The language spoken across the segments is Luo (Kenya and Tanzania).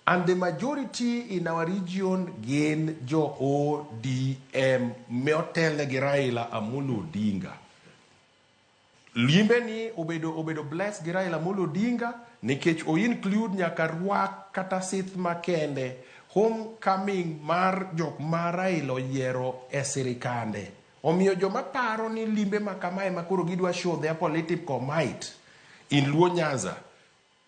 And the majority in our region gain jo ODM meotele gi Raila Odinga. Limbe ni obedo bless gi Raila Odinga nikech o include nyaka rwak kata sith makende homecoming mar jok ma Raila oyiero e sirikande. Omiyo joma paro ni limbe makamae makoro gidwa show their political might in Luo Nyanza,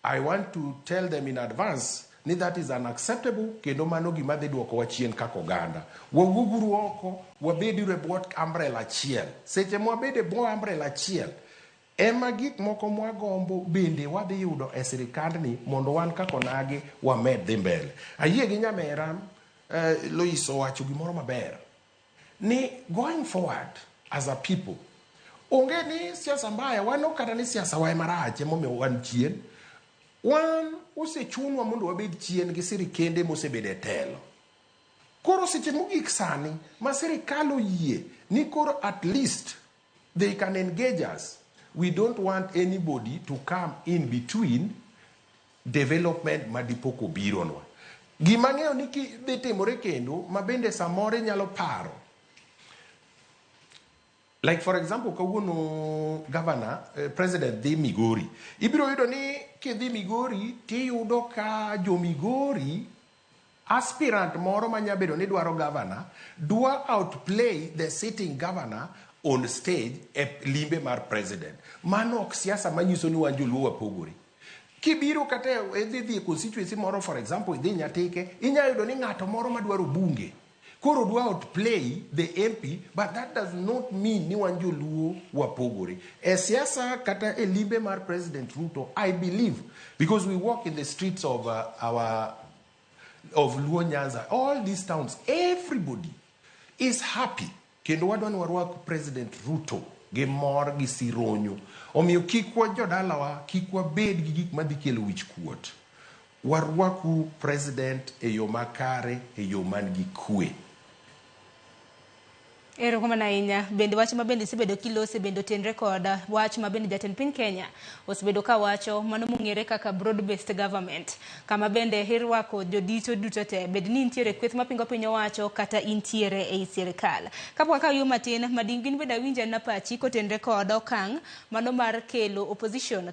I want to tell them in advance ni that is unacceptable kendo mano gima dhi duoko wachien kaka oganda. Wawuguru oko, wabediru e bwo umbrella achiel. Seche mwabede bwo umbrella achiel, ema gik moko mwagombo bende wadhi yudo e sirikandni mondo wan kako nagi wamed dhi mbele. Ayie gi nyamera Loiso wacho gimoro maber ni going forward as a people, onge ni siasa mbaya, wano kata ni siasa wae marach emomiyo wan chien. Wan osechunwa mondo wabed chien gi sirikende mosebede telo. Koro seche mogik sani ma sirikal oyie ni koro at least they can engage us. We don't want anybody to come in between development madipoko bironwa. Gima ng'eyo ni dhi timore kendo mabende samore nyalo paro. Like for example, kawuono governor, president dhi Migori. Ibiro yudo ni kidhi Migori tiyudo ka jo Migori aspirant moro manyabedo ni dwaro governor dwa outplay the sitting governor on stage e limbe mar president. Mano ok siasa manyiso ni wan joluo wapogore. Kibiro kata edhi constituency moro, for example, idhi Nyatike, inyayudo ni ng'ato moro madwaro bunge koro dwa outplay the MP, but that does not mean ni wan joluo wapogore. E siasa kata e limbe mar President Ruto, I believe, because we walk in the streets of Luo Nyanza, all these towns, everybody is happy. Kendo wadwa ni warwak President Ruto gi mor gi sironyo. Omiyo kikwa jodalawa, kikwa bed gi gik madhi kelo wich kuot. Warwaku President e yo makare, e yo man gi kwe. Ero kuma na inya, bende wach mabende sibedo kilose bendo ten recorda, wach mabende jatend piny Kenya, osibedo ka wacho mano mung'ere kaka broad-based government, kama bende hirwako jodito dutote, bed ni intiere kweth mapingo piny owacho kata intiere ei sirikal. Kapwa ka yu matin, madingin beda winja na pachi koten recorda okang, mano mar kelo opposition